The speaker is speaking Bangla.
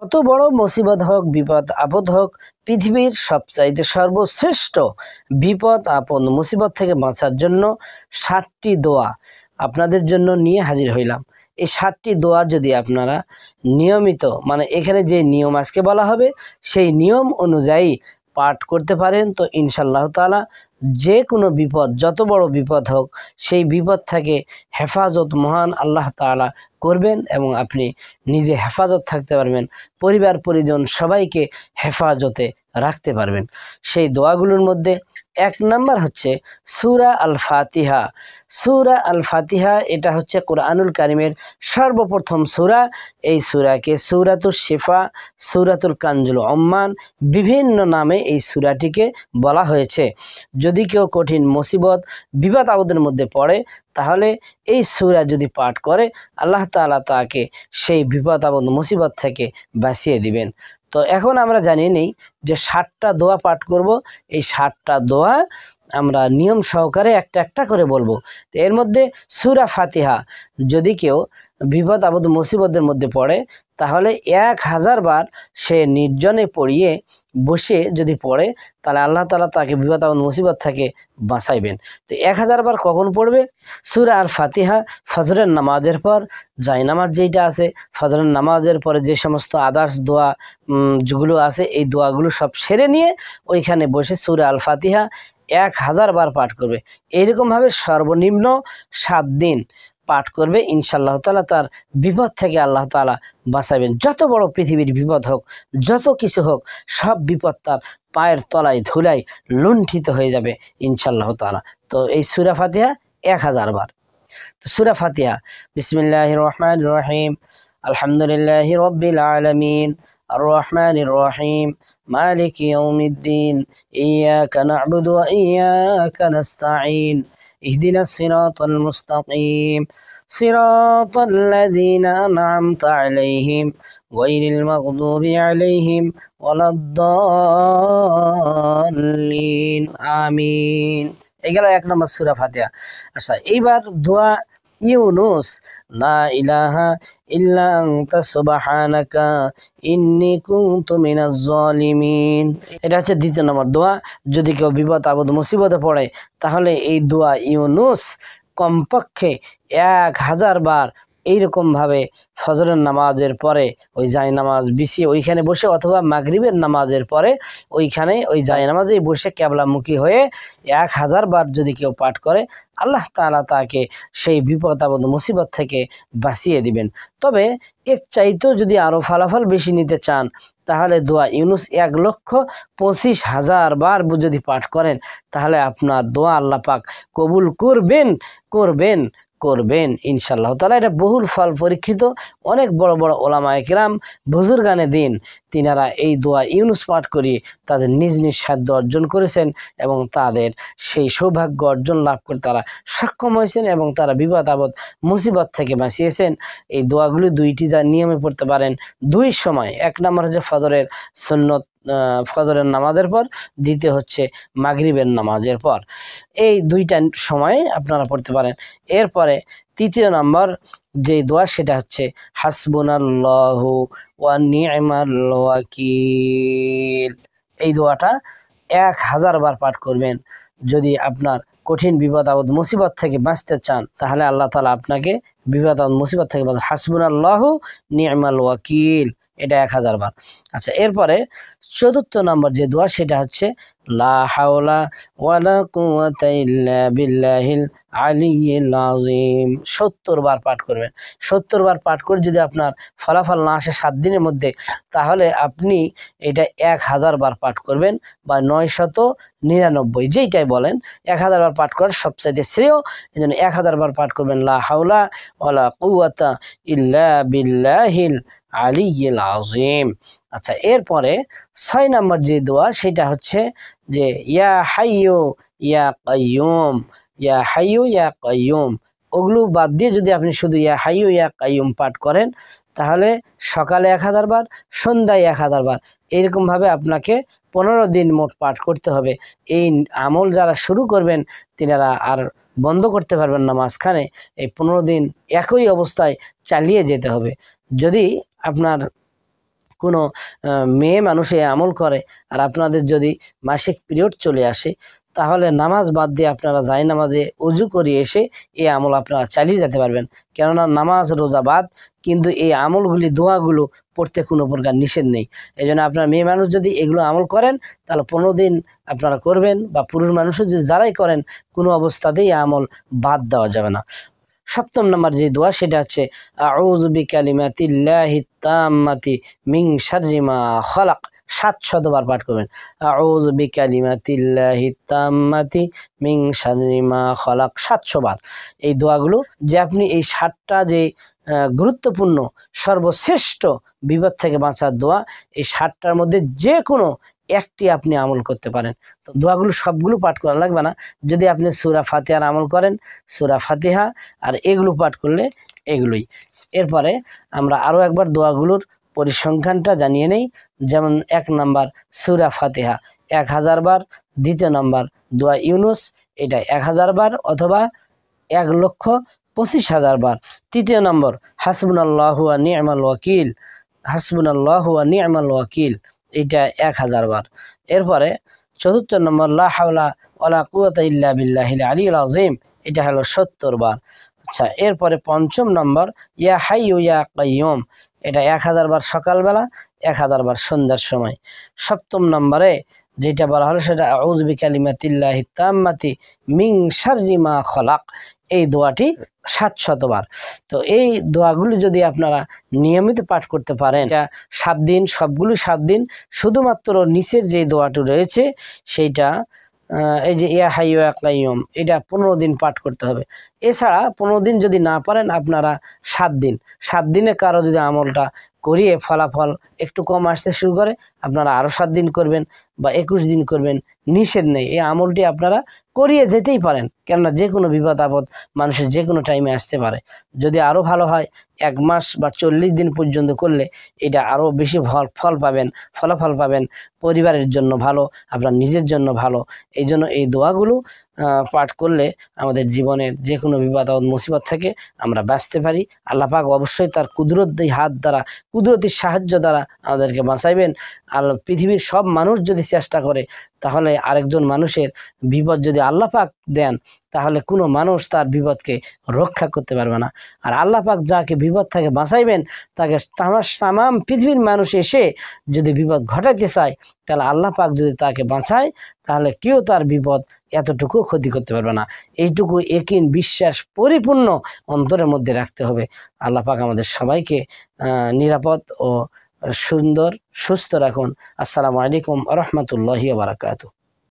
কত বড় মুসিবত হোক, বিপদ আপদ হোক, পৃথিবীর সবচাইতে সর্বশ্রেষ্ঠ বিপদ আপদ মুসিবত থেকে বাঁচার জন্য 60টি দোয়া আপনাদের জন্য নিয়ে হাজির হইলাম। এই 60টি দোয়া যদি আপনারা নিয়মিত, মানে এখানে যে নিয়ম আজকে বলা হবে সেই নিয়ম অনুযায়ী পাঠ করতে পারেন, তো ইনশাআল্লাহ তাআলা যে কোনো বিপদ, যত বড় বিপদ হোক, সেই বিপদ থেকে হেফাজত মহান আল্লাহ তাআলা করবেন এবং আপনি নিজে হেফাজত থাকতে পারবেন, পরিবার পরিজন সবাইকে হেফাজতে রাখতে পারবেন। সেই দোয়াগুলোর মধ্যে 1 নাম্বার হচ্ছে সূরা আল ফাতিহা। সূরা আল ফাতিহা এটা হচ্ছে কোরআনুল কারীমের সর্বপ্রথম সূরা। এই সূরাকে সূরাতুশ শিফা, সূরাতুল কানজুল উম্মান বিভিন্ন নামে এই সূরাটিকে বলা হয়েছে। যদি কেউ কঠিন মুসিবত বিপদ আপদের মধ্যে পড়ে, তাহলে এই সূরা যদি পাঠ করে আল্লাহ তাআলা তাকে সেই বিপদ আপদ মুসিবত থেকে বাঁচিয়ে দিবেন। তো এখন আমরা জানি নেই যে 60টা দোয়া পাঠ করব। এই 60টা দোয়া আমরা নিয়ম সহকারে একটা একটা করে বলবো। তো এর মধ্যে সূরা ফাতিহা যদি কেউ বিপদ আপদ মুসিবতের মধ্যে পড়ে, তাহলে 1000 বার সে নির্জনে পড়িয়ে বসে যদি পড়ে, তাহলে আল্লাহ তাআলা তাকে বিপদ আপদ মুসিবত থেকে বাঁচাইবেন। তো 1000 বার কখন পড়বে? সূরা আল ফাতিহা ফজরের নামাজের পর, জায়নামাজ যেটা আছে, ফজরের নামাজের পরে যে সমস্ত আদার্স দোয়া যেগুলো আছে, এই দোয়াগুলো সব সেরে নিয়ে ওইখানে বসে সূরা আল ফাতিহা 1000 বার পাঠ করবে। এইরকমভাবে সর্বনিম্ন 7 দিন পাঠ করবে। ইনশাআল্লাহ তাআলা তার বিপদ থেকে আল্লাহ তাআলা বাঁচাবেন। যত বড় পৃথিবীর বিপদ হোক, যত কিছু হোক, সব বিপদ তার পায়ের তলায় ধুলায় লুণ্ঠিত হয়ে যাবে ইনশাআল্লাহ তাআলা। তো এই সূরা ফাতিহা 1000 বার। তো সূরা ফাতিহা, বিসমিল্লাহির রহমানির রহিম, আলহামদুলিল্লাহি রাব্বিল আলামিন, আর রহমানির রহিম, মালিকি ইয়াউমিদ্দিন, ইয়াকা না'বুদু ওয়া ইয়াকা নাস্তাঈন, ইহদিনাস সিরাতাল মুস্তাকিম, সিরাতাল লাযীনা আন'আমতা আলাইহিম গায়রিল মাগদুবি আলাইহিম ওয়ালাদ-দাল্লিন, আমিন। এই গেল 1 নম্বর সূরা ফাতিহা। আচ্ছা, এইবার দোয়া ইউনুস, লা ইলাহা ইল্লা আনতা সুবহানাকা ইন্নী কুনতু মিনাজ জালিমিন। এটা হচ্ছে 2 নম্বর দোয়া। যদি কেউ বিপদ আপদ মুসিবতে পড়ে, তাহলে এই দোয়া ইউনুস কমপক্ষে 1000 বার এইরকমভাবে ফজরের নামাজের পরে ওই জায়নামাজ বিছিয়ে ওইখানে বসে, অথবা মাগরিবের নামাজের পরে ওইখানে ওই জায়নামাজেই বসে ক্যাবলামুখী হয়ে 1000 বার যদি কেউ পাঠ করে, আল্লাহ তাআলা তাকে সেই বিপদ আপদ মুসিবত থেকে বাঁচিয়ে দিবেন। তবে এর চাইতেও যদি আরও ফলাফল বেশি নিতে চান, তাহলে দোয়া ইউনুস 1,25,000 বার যদি পাঠ করেন, তাহলে আপনার দোয়া আল্লাহ পাক কবুল করবেন ইনশাআল্লাহ তাআলা। এটা বহুল ফল পরীক্ষিত। অনেক বড় বড় ওলামায়ে কেরাম, বুজুর্গানে দিন, তিনারা এই দোয়া ইউনুস পাঠ করিয়ে তাদের নিজ নিজ সাধ্য অর্জন করেছেন এবং তাদের সেই সৌভাগ্য অর্জন লাভ করে তারা সক্ষম হয়েছেন এবং তারা বিপদ আপদ মুসিবত থেকে বাঁচিয়েছেন। এই দোয়াগুলি 2টি যা নিয়মে পড়তে পারেন 2 সময়। 1 নম্বর হচ্ছে ফজরের সুন্নত, ফজরের নামাজের পর, দ্বিতীয় হচ্ছে মাগরিবের নামাজের পর। এই 2টা সময়ে আপনারা পড়তে পারেন। এরপরে 3য় নম্বর যে দোয়া, সেটা হচ্ছে হাসবুনাল্লাহু ওয়া নি'মাল ওয়াকিল। এই দোয়াটা 1000 বার পাঠ করবেন। যদি আপনার কঠিন বিপদ আপদ মুসিবত থেকে বাঁচতে চান, তাহলে আল্লাহ তাআলা আপনাকে বিপদ আপদ মুসিবত থেকে বাঁচান। হাসবুনাল্লাহু নি'মাল ওয়াকিল, এটা 1000 বার। আচ্ছা, এরপরে 4র্থ নম্বর যে দোয়া, সেটা হচ্ছে লা হাওলা ওয়ালা কুওয়াতা ইল্লা বিল্লাহিল আলিয়্যিল আযীম। 70 বার পাঠ করবেন। 70 বার পাঠ করে যদি আপনার ফলাফল না আসে 7 দিনের মধ্যে, তাহলে আপনি এটা 1000 বার পাঠ করবেন, বা 999, যেইটাই বলেন। 1000 বার পাঠ করার সবচাইতে শ্রেয়, এই জন্য 1000 বার পাঠ করবেন, লা হাওলা ওয়ালা কুওয়াতা ইল্লা বিল্লাহিল আলিয়্যিল আযীম। আচ্ছা, এরপরে 6 নম্বর যে দোয়া, সেটা হচ্ছে যে ইয়া হাইয়্যু ইয়া কাইয়্যুম, ইয়া হাইয়্যু ইয়া কাইয়্যুম। ওগুলো বাদ দিয়ে যদি আপনি শুধু ইয়া হাইয়্যু ইয়া কাইয়্যুম পাঠ করেন, তাহলে সকালে 1000 বার, সন্ধ্যায় 1000 বার, এরকমভাবে আপনাকে 15 দিন মোট পাঠ করতে হবে। এই আমল যারা শুরু করবেন, তিনারা আর বন্ধ করতে পারবেন না মাঝখানে। এই 15 দিন একই অবস্থায় চালিয়ে যেতে হবে। যদি আপনার কোনো মেয়ে মানুষ এই আমল করে আর আপনাদের যদি মাসিক পিরিয়ড চলে আসে, তাহলে নামাজ বাদ দিয়ে আপনারা যাই নামাজে উজু করে এসে এই আমল আপনারা চালিয়ে যেতে পারবেন। কেননা নামাজ রোজা বাদ, কিন্তু এই আমলগুলি দোয়াগুলো পড়তে কোনো প্রকার নিষেধ নেই। এই জন্য আপনার মেয়ে মানুষ যদি এগুলো আমল করেন তাহলে 15 দিন আপনারা করবেন, বা পুরুষ মানুষও যদি যারাই করেন কোনো অবস্থাতেই এই আমল বাদ দেওয়া যাবে না। 7 নম্বর যে দোয়া সেটা হচ্ছে আউযু বিকালিমাতিল্লাহিত তাম্মাতি মিন শাররি মা খালাক। 700 বার পাঠ করবেন, আউযু বিকালিমাতিল্লাহিত তাম্মাতি মিন শাররি মা খালাক 700 বার। এই দোয়াগুলো যে আপনি এই 7টা যে গুরুত্বপূর্ণ সর্বশ্রেষ্ঠ বিপদ থেকে বাঁচার দোয়া, এই 7টার মধ্যে যে কোনো একটি আপনি আমল করতে পারেন। তো দোয়াগুলো সবগুলো পাঠ করা লাগবে না। যদি আপনি সূরা ফাতিহার আমল করেন, সূরা ফাতিহা, আর এগুলো পাঠ করলে এগুলোই। এরপরে আমরা আরও একবার দোয়াগুলোর পরিসংখ্যানটা জানিয়ে নেই। যেমন 1 নম্বর সূরা ফাতিহা 1000 বার, 2 নম্বর দোয়া ইউনুস, এটা 1000 বার অথবা 1,25,000 বার। 3 নম্বর হাসবুনাল্লাহু ওয়া নি'মাল ওয়াকিল, হাসবুনাল্লাহু ওয়া নি'মাল ওয়াকিল, এটা 1000 বার। এরপরে 4 নম্বর লা হাওলা ওয়ালা কুওয়াতা ইল্লা বিল্লাহিল আলিয়্যিল আযীম, এটা হলো 70 বার। আচ্ছা, এরপরে 5 নম্বর ইয়া হাইয়্যু ইয়া কাইয়্যুম, এটা 1000 বার সকালবেলা, 1000 বার সন্ধ্যার সময়। 7 নম্বরে যেটা বলা হলো সেটা আউযু বিকালিমাতিল্লাহিত তাম্মাতি মিন শাররি মা খালাক, এই দোয়াটি 700 বার। তো এই দোয়াগুলি যদি আপনারা নিয়মিত পাঠ করতে পারেন, এটা 7 দিন, সবগুলো 7 দিন। শুধুমাত্র নিচের যে দোয়াটি রয়েছে সেইটা এই যে ইয়া হাইয়্যু ইয়া কাইয়্যুম, এটা 15 দিন পাঠ করতে হবে। এছাড়া 15 দিন যদি না পারেন আপনারা 7 দিন, 7 দিনে কারো যদি আমলটা করিয়ে ফলাফল একটু কম আসতে শুরু করে, আপনারা আরও 7 দিন করবেন বা 21 দিন করবেন, নিষেধ নেই। এই আমলটি আপনারা করিয়ে যেতেই পারেন, কেননা যে কোনো বিপদ আপদ মানুষের যে কোনো টাইমে আসতে পারে। যদি আরও ভালো হয় 1 মাস বা 40 দিন পর্যন্ত করলে এটা আরও বেশি ফল পাবেন, ফলাফল পাবেন, পরিবারের জন্য ভালো, আপনার নিজের জন্য ভালো। এই জন্য এই দোয়াগুলো পাঠ করলে আমাদের জীবনের যে কোনো বিপদ আপদ মুসিবত থেকে আমরা বাঁচতে পারি। আল্লাহ পাক অবশ্যই তার কুদরতি হাত দ্বারা, কুদরতি সাহায্য দ্বারা আমাদেরকে বাঁচাইবেন। আর পৃথিবীর সব মানুষ যদি চেষ্টা করে, তাহলে আরেকজন মানুষের বিপদ যদি আল্লাহ পাক দেন, তাহলে কোনো মানুষ তার বিপদকে রক্ষা করতে পারবে না। আর আল্লাহ পাক যাকে বিপদ থেকে বাঁচাইবেন, তাকে তামাম পৃথিবীর মানুষ এসে যদি বিপদ ঘটাইতে চায়, তাহলে আল্লাহ পাক যদি তাকে বাঁচায়, তাহলে কেউ তার বিপদ এতটুকু ক্ষতি করতে পারবে না। এইটুকু ইয়াকিন, বিশ্বাস পরিপূর্ণ অন্তরের মধ্যে রাখতে হবে। আল্লাহ পাক আমাদের সবাইকে নিরাপদ ও সুন্দর সুস্থ রাখুন। আসসালামু আলাইকুম ওয়া রাহমাতুল্লাহি ওয়া বারাকাতুহু।